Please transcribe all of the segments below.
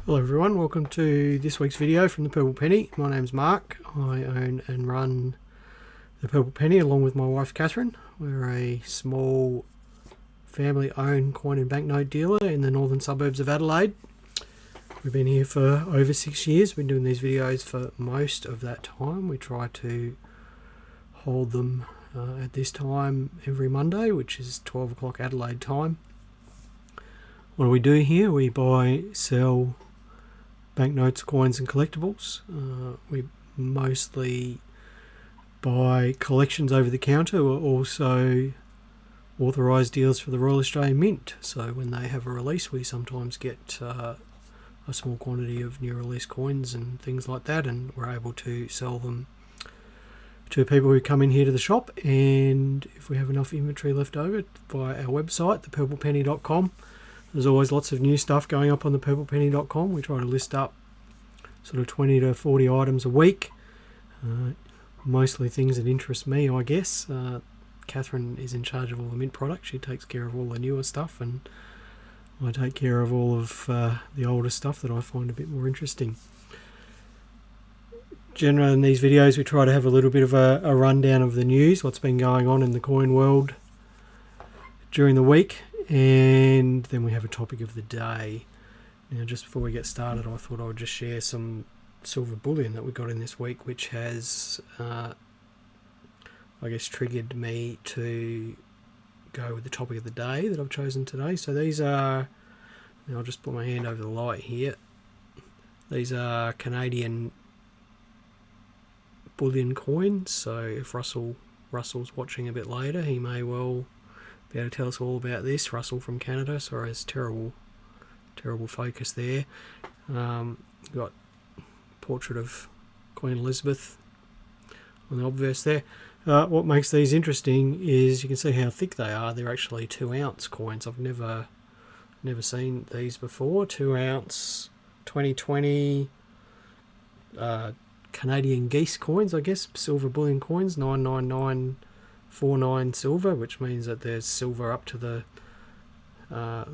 Hello everyone, welcome to this week's video from the Purple Penny. My name's Mark. I own and run the Purple Penny along with my wife Catherine. We're a small family-owned coin and banknote dealer in the northern suburbs of Adelaide. We've been here for over 6 years. We've been doing these videos for most of that time. We try to hold them at this time every Monday, which is 12 o'clock Adelaide time. What do we do here? We buy, sell banknotes, coins and collectibles. We mostly buy collections over the counter. We're also authorised deals for the Royal Australian Mint, so when they have a release we sometimes get a small quantity of new release coins and things like that, and we're able to sell them to people who come in here to the shop. And if we have enough inventory left over, via our website, thepurplepenny.com, there's always lots of new stuff going up on thepurplepenny.com. We try to list up sort of 20 to 40 items a week, mostly things that interest me, I guess. Catherine is in charge of all the mint products. She takes care of all the newer stuff, and I take care of all of the older stuff that I find a bit more interesting. Generally in these videos we try to have a little bit of a rundown of the news, what's been going on in the coin world during the week, and then we have a topic of the day. Now, just before we get started, I thought I would just share some silver bullion that we got in this week, which has, I guess, triggered me to go with the topic of the day that I've chosen today. So these are, now I'll just put my hand over the light here. These are Canadian bullion coins. So if Russell's watching a bit later, he may well be able to tell us all about this. Russell from Canada. Sorry, it's terrible focus there. Got portrait of Queen Elizabeth on the obverse there. What makes these interesting is you can see how thick they are. They're actually 2 ounce coins. I've never seen these before. 2 ounce 2020 Canadian geese coins, I guess, silver bullion coins, 99949 silver, which means that there's silver up to the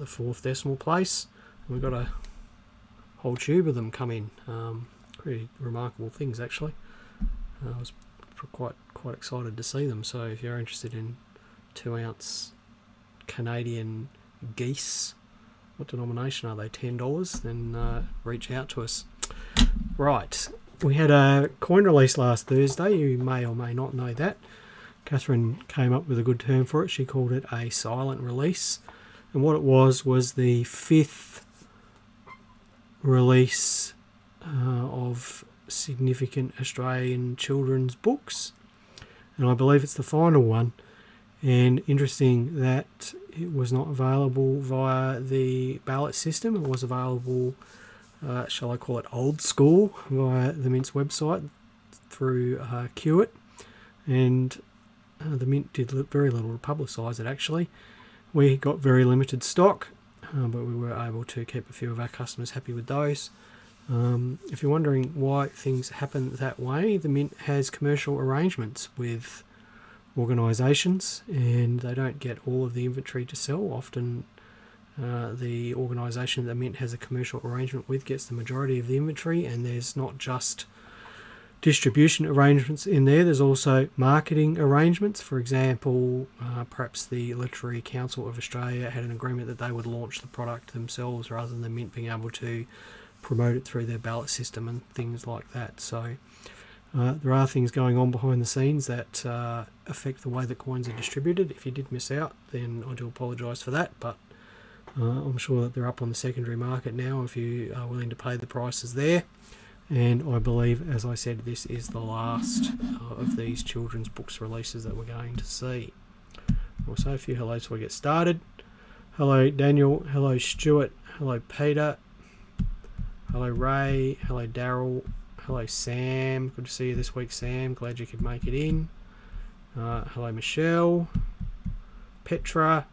fourth decimal place. And we've got a whole tube of them come in. Pretty remarkable things, actually. I was quite excited to see them. So if you're interested in 2 ounce Canadian geese, what denomination are they? $10? Then reach out to us. Right, we had a coin release last Thursday. You may or may not know that. Catherine came up with a good term for it. She called it a silent release. And what it was the 5th release of significant Australian children's books. And I believe it's the final one. And interesting that it was not available via the ballot system. It was available, shall I call it old school, via the Mint's website through Hewitt. And the Mint did very little to publicise it, actually. We got very limited stock, but we were able to keep a few of our customers happy with those. If you're wondering why things happen that way, the Mint has commercial arrangements with organisations, and they don't get all of the inventory to sell. Often the organisation that the Mint has a commercial arrangement with gets the majority of the inventory, and there's not just distribution arrangements in there, there's also marketing arrangements. For example, perhaps the Literary Council of Australia had an agreement that they would launch the product themselves rather than the Mint being able to promote it through their ballot system and things like that. So there are things going on behind the scenes that affect the way that coins are distributed. If you did miss out, then I do apologise for that, but I'm sure that they're up on the secondary market now if you are willing to pay the prices there. And I believe, as I said, this is the last of these children's books releases that we're going to see. We'll say a few hellos before we get started. Hello Daniel, hello Stuart, hello Peter, hello Ray, hello Daryl, hello Sam. Good to see you this week, Sam. Glad you could make it in. Hello Michelle, Petra,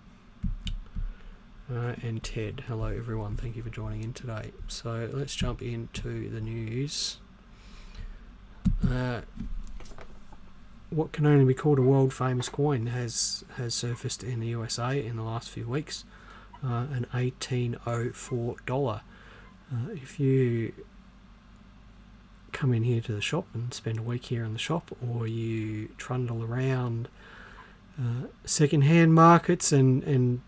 and Ted. Hello everyone, thank you for joining in today. So let's jump into the news. What can only be called a world famous coin has surfaced in the USA in the last few weeks. An $1804 If you come in here to the shop and spend a week here in the shop, or you trundle around second-hand markets and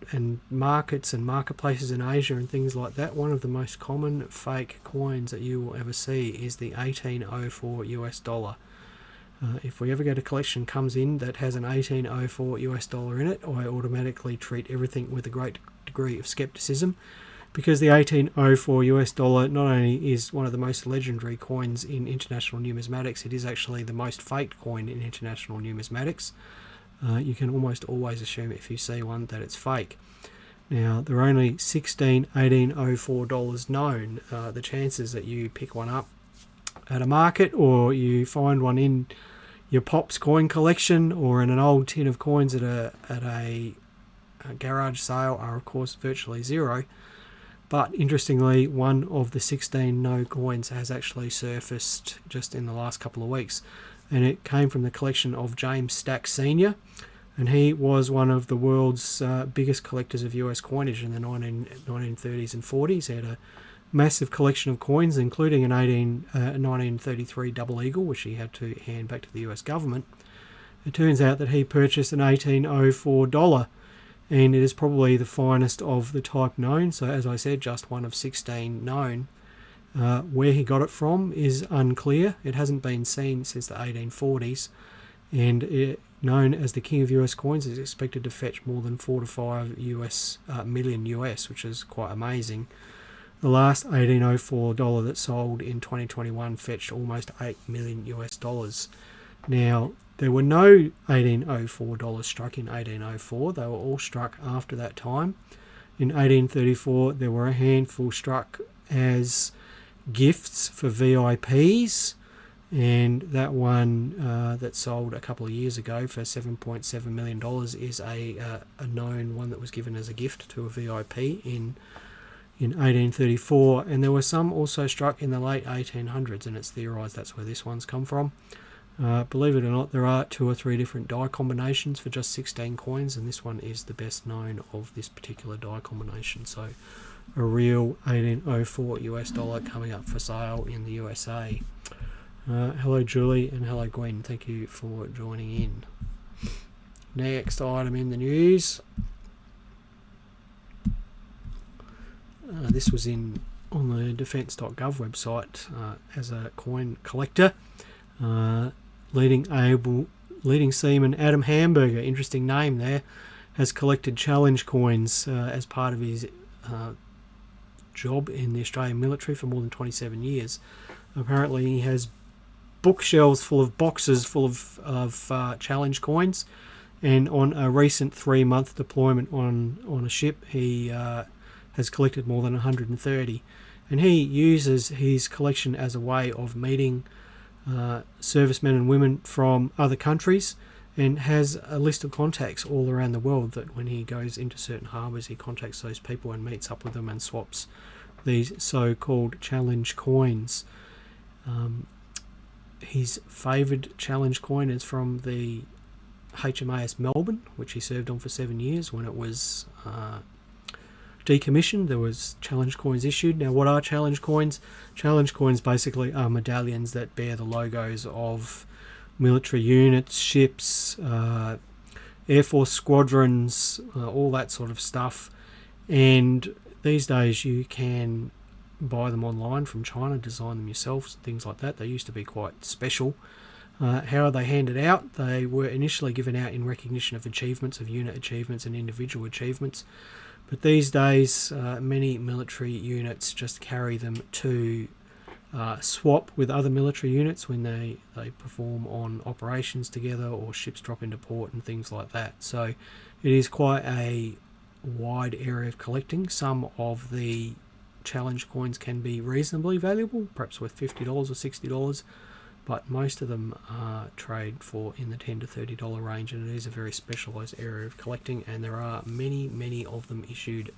markets and marketplaces in Asia and things like that, one of the most common fake coins that you will ever see is the 1804 US dollar. If we ever get a collection comes in that has an 1804 US dollar in it, I automatically treat everything with a great degree of skepticism, because the 1804 US dollar not only is one of the most legendary coins in international numismatics, it is actually the most faked coin in international numismatics. You can almost always assume if you see one that it's fake. Now, there are only 16 1804 dollars known. The chances that you pick one up at a market, or you find one in your Pops coin collection, or in an old tin of coins at a garage sale, are of course virtually zero. But interestingly, one of the 16 no coins has actually surfaced just in the last couple of weeks, and it came from the collection of James Stack Sr., and he was one of the world's biggest collectors of US coinage in the 1930s and 40s. He had a massive collection of coins, including an 1933 double eagle, which he had to hand back to the US government. It turns out that he purchased an 1804 dollar, and it is probably the finest of the type known. So as I said, just one of 16 known. Where he got it from is unclear. It hasn't been seen since the 1840s, and it, known as the king of US coins, is expected to fetch more than 4 to 5 million US, which is quite amazing. The last 1804 dollar that sold in 2021 fetched almost 8 million US dollars. Now, there were no 1804 dollars struck in 1804. They were all struck after that time. In 1834, there were a handful struck as gifts for VIPs, and that one that sold a couple of years ago for $7.7 million is a known one that was given as a gift to a VIP in 1834. And there were some also struck in the late 1800s, and it's theorised that's where this one's come from. Believe it or not, there are 2 or 3 different die combinations for just 16 coins, and this one is the best known of this particular die combination. So a real 1804 US dollar coming up for sale in the USA. Hello Julie, and hello Gwen, thank you for joining in. Next item in the news. This was on the defence.gov website as a coin collector. Leading seaman Adam Hamburger, interesting name there, has collected challenge coins as part of his job in the Australian military for more than 27 years. Apparently he has bookshelves full of boxes full of challenge coins, and on a recent 3-month deployment on a ship, he has collected more than 130. And he uses his collection as a way of meeting servicemen and women from other countries, and has a list of contacts all around the world that when he goes into certain harbours, he contacts those people and meets up with them and swaps these so-called challenge coins. His favoured challenge coin is from the HMAS Melbourne, which he served on for 7 years. When it was decommissioned, there was challenge coins issued. Now, what are challenge coins? Challenge coins basically are medallions that bear the logos of military units, ships, Air Force squadrons, all that sort of stuff. And these days you can buy them online from China, design them yourself, things like that. They used to be quite special. How are they handed out? They were initially given out in recognition of achievements, of unit achievements and individual achievements. But these days, many military units just carry them to swap with other military units when they perform on operations together, or ships drop into port and things like that. So it is quite a wide area of collecting. Some of the challenge coins can be reasonably valuable, perhaps worth $50 or $60, but most of them trade for in the $10 to $30 range, and it is a very specialised area of collecting, and there are many of them issued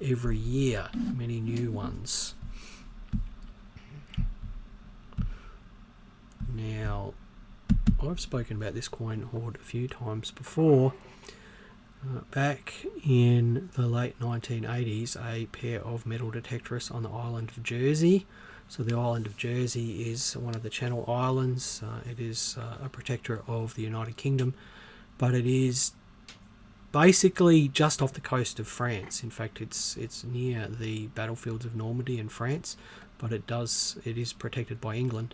every year, many new ones. Now, I've spoken about this coin hoard a few times before. Back in the late 1980s, a pair of metal detectorists on the island of Jersey. So the island of Jersey is one of the Channel Islands. It is a protectorate of the United Kingdom, but it is basically just off the coast of France. In fact, it's near the battlefields of Normandy in France, but it is protected by England.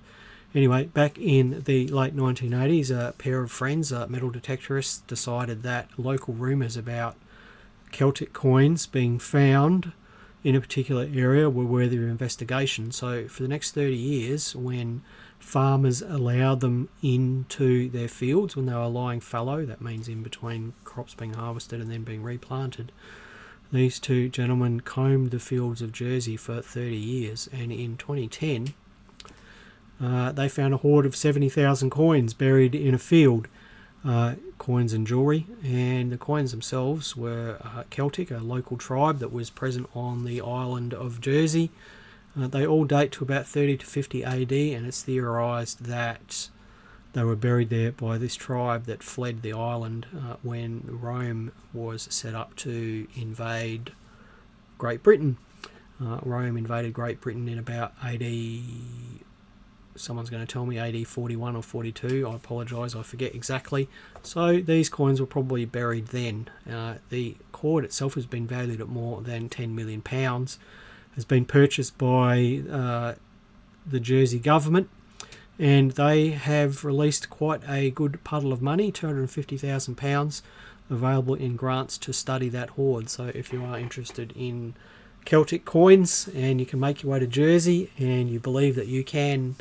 Anyway, back in the late 1980s, a pair of friends, metal detectorists, decided that local rumours about Celtic coins being found in a particular area were worthy of investigation. So for the next 30 years, when farmers allowed them into their fields when they were lying fallow, that means in between crops being harvested and then being replanted, these two gentlemen combed the fields of Jersey for 30 years, and in 2010 they found a hoard of 70,000 coins buried in a field, coins and jewellery, and the coins themselves were Celtic, a local tribe that was present on the island of Jersey. They all date to about 30 to 50 AD, and it's theorised that they were buried there by this tribe that fled the island when Rome was set up to invade Great Britain. Rome invaded Great Britain in about AD, someone's going to tell me AD 41 or 42, I apologise, I forget exactly. So these coins were probably buried then. The hoard itself has been valued at more than £10 million, has been purchased by the Jersey government, and they have released quite a good puddle of money, £250,000 available in grants to study that hoard. So if you are interested in Celtic coins and you can make your way to Jersey and you believe that you can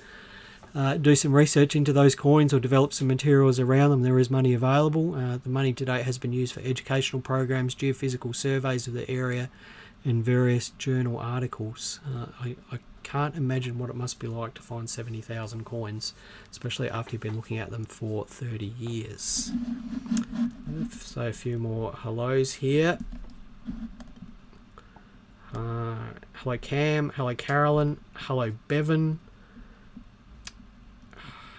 do some research into those coins or develop some materials around them, there is money available. The money to date has been used for educational programs, geophysical surveys of the area, and various journal articles. I can't imagine what it must be like to find 70,000 coins, especially after you've been looking at them for 30 years. So a few more hellos here. Hello Cam, hello Carolyn, hello Bevan,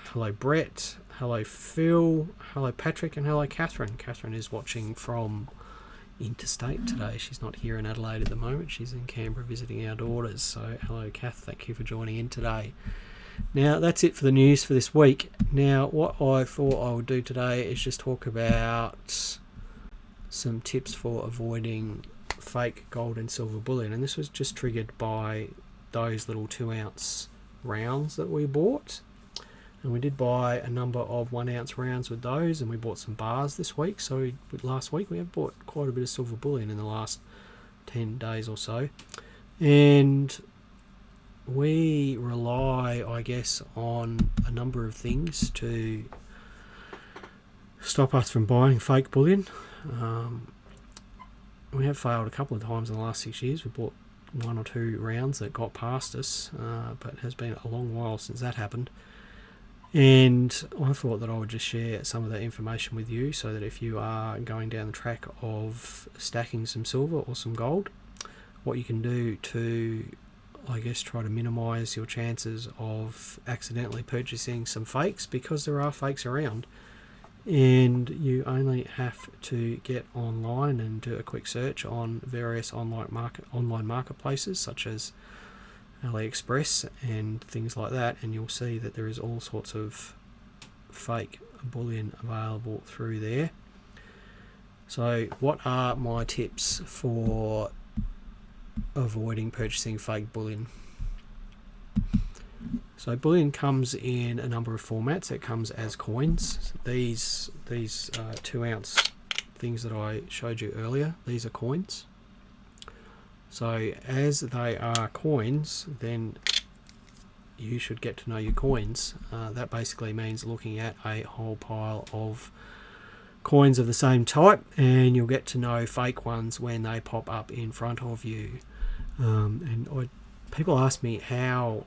hello Brett, hello Phil, hello Patrick, and hello Catherine. Catherine is watching from interstate today. She's not here in Adelaide at the moment. She's in Canberra visiting our daughters. So hello Kath, thank you for joining in today. Now that's it for the news for this week. Now what I thought I would do today is just talk about some tips for avoiding fake gold and silver bullion, and this was just triggered by those little 2-ounce rounds that we bought. And we did buy a number of 1-ounce rounds with those, and we bought some bars this week. So last week we have bought quite a bit of silver bullion in the last 10 days or so. And we rely, I guess, on a number of things to stop us from buying fake bullion. We have failed a couple of times in the last 6 years. We bought 1 or 2 rounds that got past us, but it has been a long while since that happened. And I thought that I would just share some of that information with you so that if you are going down the track of stacking some silver or some gold, what you can do to, I guess, try to minimise your chances of accidentally purchasing some fakes, because there are fakes around. And you only have to get online and do a quick search on various online marketplaces such as AliExpress and things like that, and you'll see that there is all sorts of fake bullion available through there. So what are my tips for avoiding purchasing fake bullion? So bullion comes in a number of formats. It comes as coins. These 2-ounce things that I showed you earlier, these are coins. So as they are coins, then you should get to know your coins. That basically means looking at a whole pile of coins of the same type, and you'll get to know fake ones when they pop up in front of you. People ask me how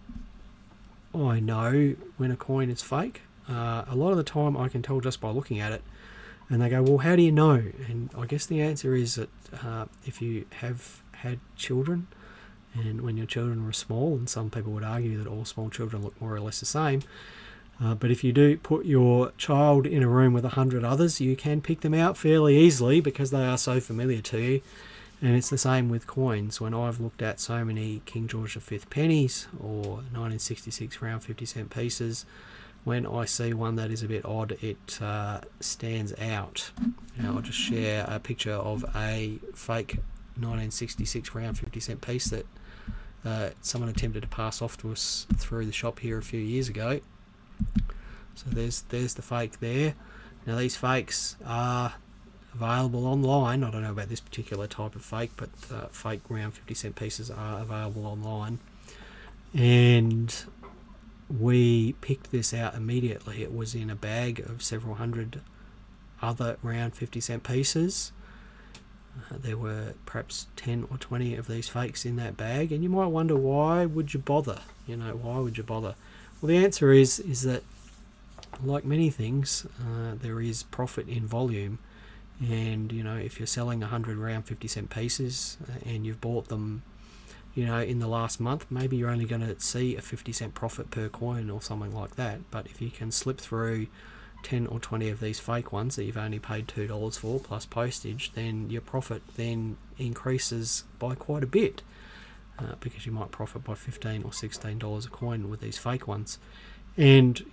I know when a coin is fake. A lot of the time I can tell just by looking at it, and they go, well, how do you know? And I guess the answer is that if you have had children, and when your children were small, and some people would argue that all small children look more or less the same, But if you do put your child in a room with 100 others, you can pick them out fairly easily because they are so familiar to you. And it's the same with coins. When I've looked at so many King George V pennies or 1966 round 50-cent pieces, when I see one that is a bit odd, it stands out. Now, I'll just share a picture of a fake 1966 round 50-cent piece that someone attempted to pass off to us through the shop here a few years ago. So there's the fake there. Now, these fakes are available online. I don't know about this particular type of fake, but fake round 50-cent pieces are available online. And we picked this out immediately. It was in a bag of several hundred other round 50-cent pieces. There were perhaps 10 or 20 of these fakes in that bag, and you might wonder, why would you bother? Why would you bother? Well, the answer is that, like many things, there is profit in volume. And if you're selling 100 round 50-cent pieces and you've bought them in the last month, maybe you're only going to see a 50-cent profit per coin or something like that. But if you can slip through 10 or 20 of these fake ones that you've only paid $2 for plus postage, then your profit then increases by quite a bit, because you might profit by $15 or $16 a coin with these fake ones. And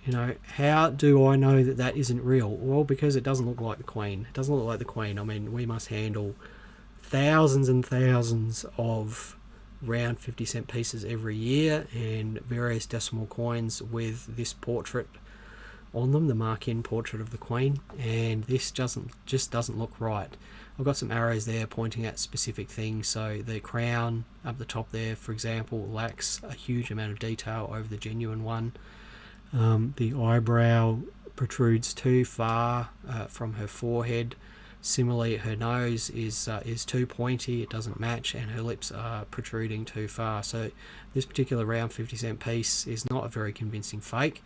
how do I know that that isn't real? Well, because it doesn't look like the Queen. It doesn't look like the Queen. I mean, we must handle thousands and thousands of round 50-cent pieces every year, and various decimal coins with this portrait on them, the mark-in portrait of the Queen, and this just doesn't look right. I've got some arrows there pointing at specific things. So the crown up the top there, for example, lacks a huge amount of detail over the genuine one. The eyebrow protrudes too far from her forehead. Similarly, her nose is too pointy, it doesn't match, and her lips are protruding too far. So this particular round 50-cent piece is not a very convincing fake.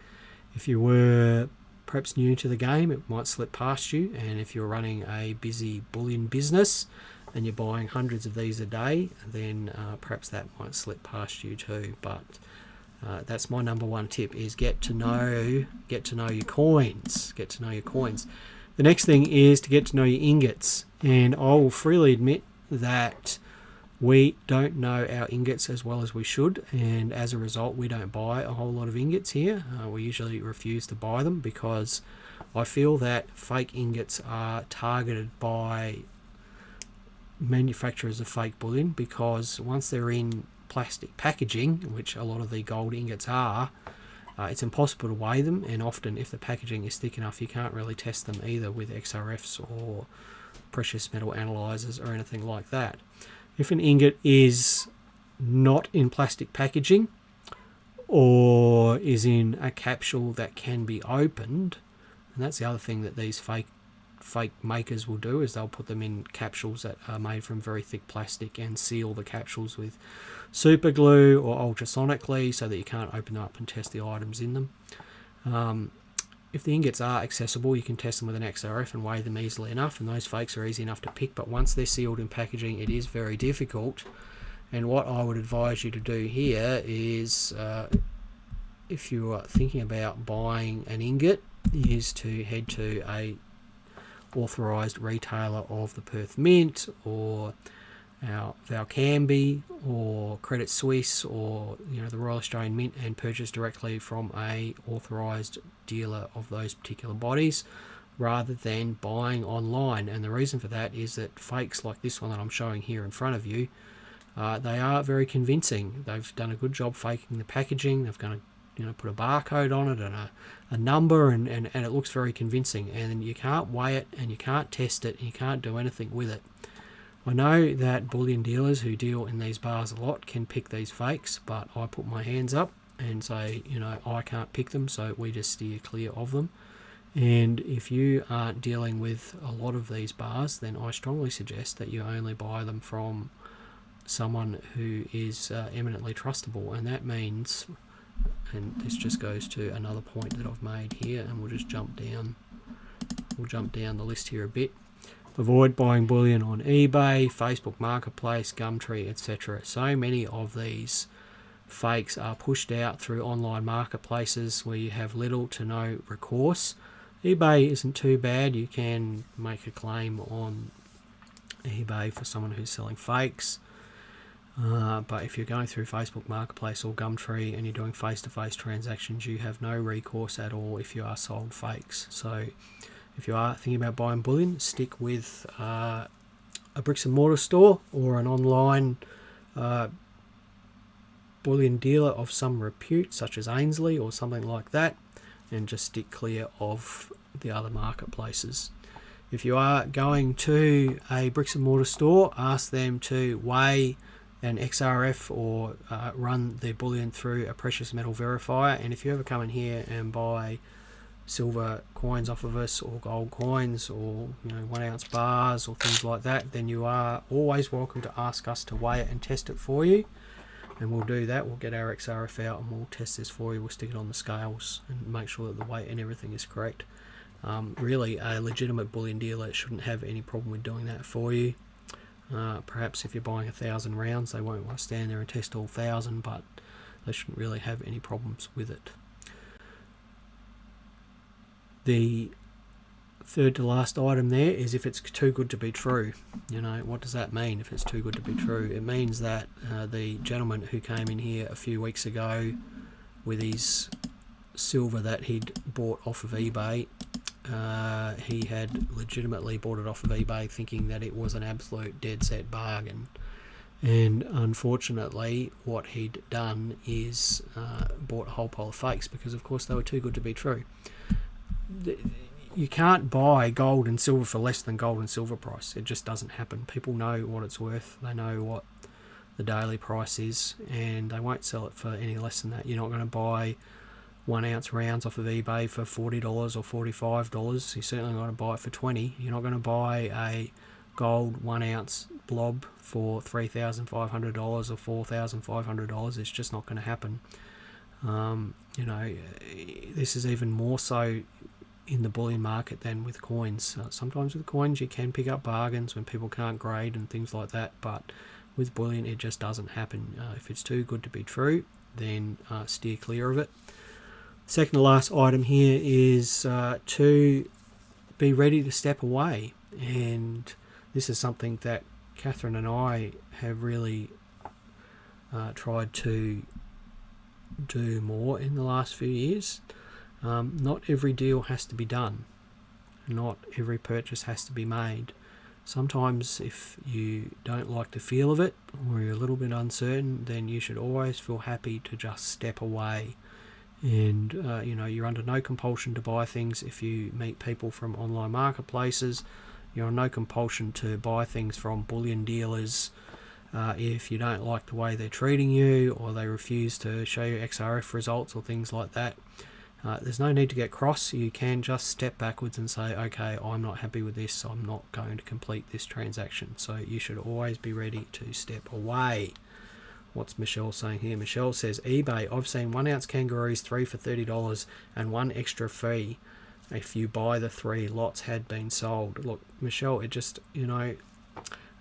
If you were perhaps new to the game, it might slip past you, and if you're running a busy bullion business and you're buying hundreds of these a day, then perhaps that might slip past you too. But that's my number one tip: is get to know your coins. Get to know your coins. The next thing is to get to know your ingots, and I will freely admit that we don't know our ingots as well as we should, and as a result we don't buy a whole lot of ingots here. We usually refuse to buy them because I feel that fake ingots are targeted by manufacturers of fake bullion, because once they're in plastic packaging, which a lot of the gold ingots are, it's impossible to weigh them, and often if the packaging is thick enough you can't really test them either with XRFs or precious metal analyzers or anything like that. If an ingot is not in plastic packaging or is in a capsule that can be opened, and that's the other thing that these fake makers will do, is they'll put them in capsules that are made from very thick plastic and seal the capsules with super glue or ultrasonically so that you can't open them up and test the items in them. If the ingots are accessible, you can test them with an XRF and weigh them easily enough, and those fakes are easy enough to pick. But once they're sealed in packaging, it is very difficult. And what I would advise you to do here is, if you are thinking about buying an ingot, is to head to a authorised retailer of the Perth Mint or our Valcamby or Credit Suisse or the Royal Australian Mint, and purchase directly from a authorised dealer of those particular bodies rather than buying online. And the reason for that is that fakes like this one that I'm showing here in front of you, they are very convincing. They've done a good job faking the packaging. They've got put a barcode on it and a number, and it looks very convincing, and you can't weigh it and you can't test it and you can't do anything with it. I know that bullion dealers who deal in these bars a lot can pick these fakes, but I put my hands up and say, I can't pick them, so we just steer clear of them. And if you aren't dealing with a lot of these bars, then I strongly suggest that you only buy them from someone who is eminently trustable. And that means, and this just goes to another point that I've made here, and we'll just jump down the list here a bit. Avoid buying bullion on eBay, Facebook Marketplace, Gumtree, etc. So many of these fakes are pushed out through online marketplaces where you have little to no recourse. eBay isn't too bad. You can make a claim on eBay for someone who's selling fakes. But if you're going through Facebook Marketplace or Gumtree and you're doing face-to-face transactions, you have no recourse at all if you are sold fakes. So if you are thinking about buying bullion, stick with a bricks and mortar store or an online bullion dealer of some repute, such as Ainsley or something like that, and just stick clear of the other marketplaces. If you are going to a bricks and mortar store, ask them to weigh an XRF or run their bullion through a precious metal verifier. And if you ever come in here and buy silver coins off of us, or gold coins, or 1 ounce bars or things like that, then you are always welcome to ask us to weigh it and test it for you. And we'll do that. We'll get our XRF out and we'll test this for you. We'll stick it on the scales and make sure that the weight and everything is correct. Really, a legitimate bullion dealer shouldn't have any problem with doing that for you. Perhaps if you're buying 1,000 rounds, they won't want to stand there and test all 1,000, but they shouldn't really have any problems with it. The third to last item there is if it's too good to be true. What does that mean, if it's too good to be true? It means that the gentleman who came in here a few weeks ago with his silver that he'd bought off of eBay, he had legitimately bought it off of eBay thinking that it was an absolute dead set bargain. And unfortunately, what he'd done is bought a whole pile of fakes because, of course, they were too good to be true. You can't buy gold and silver for less than gold and silver price. It just doesn't happen. People know what it's worth. They know what the daily price is, and they won't sell it for any less than that. You're not going to buy 1 ounce rounds off of eBay for $40 or $45. You're certainly not going to buy it for $20. You're not going to buy a gold 1 ounce blob for $3,500 or $4,500. It's just not going to happen. This is even more so in the bullion market than with coins. Sometimes with coins you can pick up bargains when people can't grade and things like that, but with bullion it just doesn't happen. If it's too good to be true, then steer clear of it. Second to last item here is to be ready to step away, and this is something that Catherine and I have really tried to do more in the last few years. Not every deal has to be done. Not every purchase has to be made. Sometimes if you don't like the feel of it, or you're a little bit uncertain, then you should always feel happy to just step away. And you're under no compulsion to buy things if you meet people from online marketplaces. You're on no compulsion to buy things from bullion dealers if you don't like the way they're treating you, or they refuse to show you XRF results or things like that. There's no need to get cross. You can just step backwards and say, okay, I'm not happy with this, so I'm not going to complete this transaction. So you should always be ready to step away. What's Michelle saying here? Michelle says, eBay, I've seen 1 ounce kangaroos 3 for $30 and 1 extra fee if you buy the 3 lots had been sold. Look, Michelle, it just, it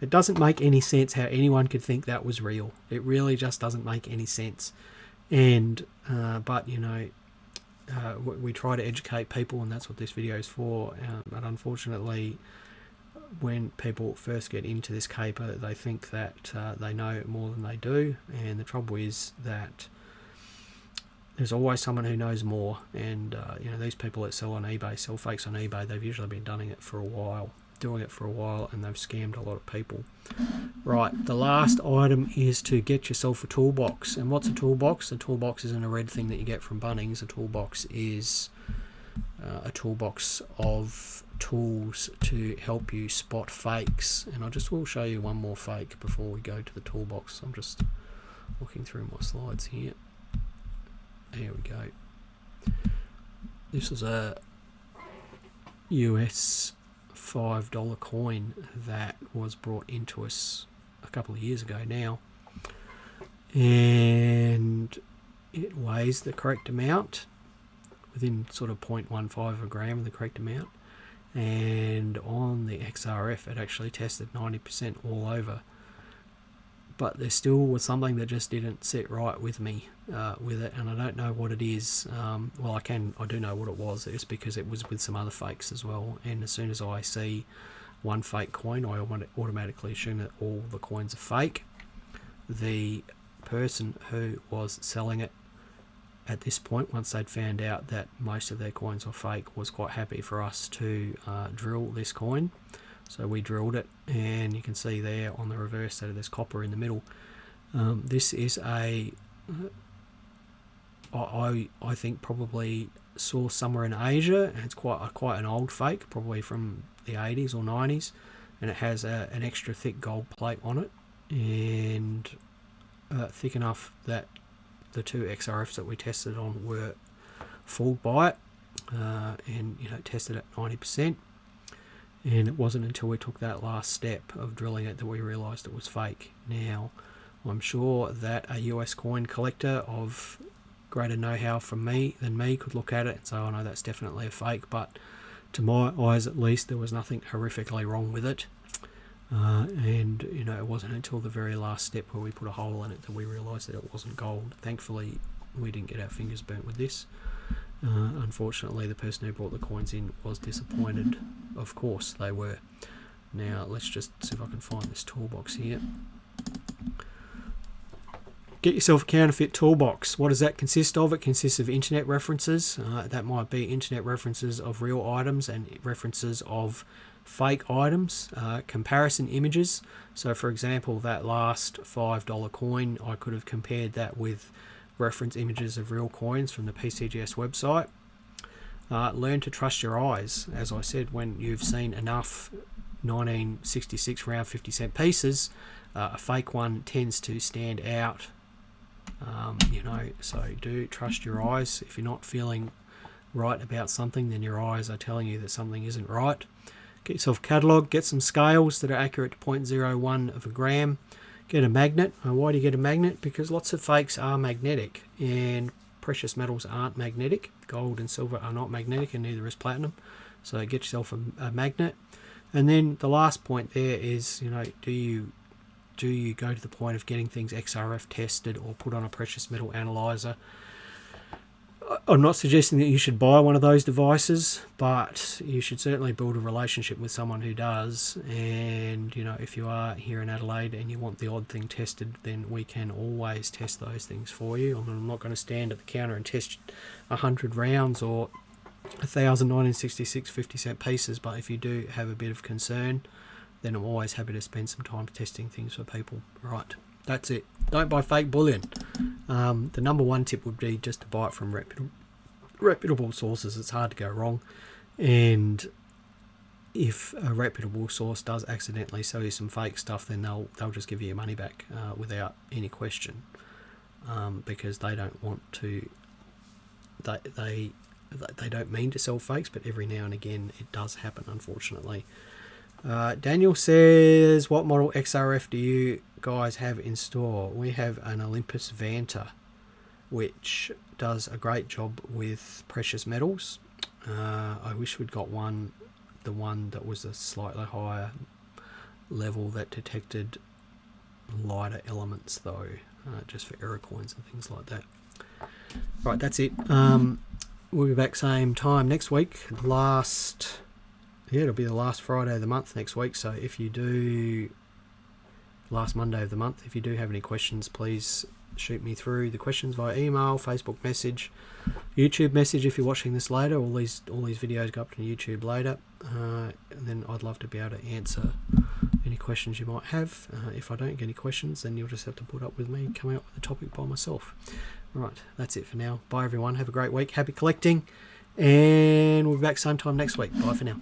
doesn't make any sense how anyone could think that was real. It really just doesn't make any sense. And, but, we try to educate people, and that's what this video is for. But unfortunately, when people first get into this caper, they think that they know more than they do. And the trouble is that there's always someone who knows more. And, these people that sell on eBay, sell fakes on eBay, they've usually been doing it for a while, and they've scammed a lot of people. Right, the last item is to get yourself a toolbox. And what's a toolbox? A toolbox isn't a red thing that you get from Bunnings. A toolbox is a toolbox of tools to help you spot fakes. And I just will show you one more fake before we go to the toolbox. I'm just looking through my slides here. Here we go. This is a US $5 coin that was brought into us a couple of years ago now, and it weighs the correct amount, within sort of 0.15 of a gram of the correct amount, and on the XRF it actually tested 90% all over. but there still was something that just didn't sit right with me with it, and I don't know what it is. Well, I do know what it was. It's because it was with some other fakes as well, and as soon as I see one fake coin, I automatically assume that all the coins are fake. The person who was selling it at this point, once they'd found out that most of their coins were fake, was quite happy for us to drill this coin. So we drilled it, and you can see there on the reverse that there's copper in the middle. This is I think probably sourced somewhere in Asia, and it's quite an old fake, probably from the 80s or 90s, and it has an extra thick gold plate on it, and thick enough that the two XRFs that we tested on were fooled by it, and tested at 90%. And it wasn't until we took that last step of drilling it that we realised it was fake. Now, I'm sure that a US coin collector of greater know-how than me could look at it and say, oh no, that's definitely a fake, but to my eyes at least, there was nothing horrifically wrong with it. And it wasn't until the very last step where we put a hole in it that we realised that it wasn't gold. Thankfully, we didn't get our fingers burnt with this. Unfortunately, the person who brought the coins in was disappointed. Of course they were. Now let's just see if I can find this toolbox here. Get yourself a counterfeit toolbox. What does that consist of? It consists of internet references. That might be internet references of real items and references of fake items, comparison images. So for example, that last $5 coin, I could have compared that with reference images of real coins from the PCGS website. Learn to trust your eyes. As I said, when you've seen enough 1966 round 50-cent pieces, a fake one tends to stand out. So do trust your eyes. If you're not feeling right about something, then your eyes are telling you that something isn't right. Get yourself a catalogue, get some scales that are accurate to 0.01 of a gram. Get a magnet. Why do you get a magnet? Because lots of fakes are magnetic, and precious metals aren't magnetic. Gold and silver are not magnetic, and neither is platinum. So get yourself a magnet. And then the last point there is, do you go to the point of getting things XRF tested or put on a precious metal analyzer? I'm not suggesting that you should buy one of those devices, but you should certainly build a relationship with someone who does. And if you are here in Adelaide and you want the odd thing tested, then we can always test those things for you. I'm not going to stand at the counter and test 100 rounds or 1,000 1966 50-cent pieces, but if you do have a bit of concern, then I'm always happy to spend some time testing things for people. Right, that's it. Don't buy fake bullion. The number one tip would be just to buy it from reputable sources. It's hard to go wrong. And if a reputable source does accidentally sell you some fake stuff, then they'll just give you your money back without any question, because they don't want to. They don't mean to sell fakes, but every now and again it does happen, unfortunately. Daniel says, what model XRF do you guys have in store? We have an Olympus Vanta, which does a great job with precious metals. I wish we'd got the one that was a slightly higher level that detected lighter elements though, just for error coins and things like that. Right, that's it. We'll be back same time next week. It'll be the last Friday of the month next week. So if you do, last Monday of the month, if you do have any questions, please shoot me through the questions via email, Facebook message, YouTube message if you're watching this later. All these videos go up to YouTube later. And then I'd love to be able to answer any questions you might have. If I don't get any questions, then you'll just have to put up with me coming up with a topic by myself. Right, that's it for now. Bye everyone. Have a great week. Happy collecting. And we'll be back same time next week. Bye for now.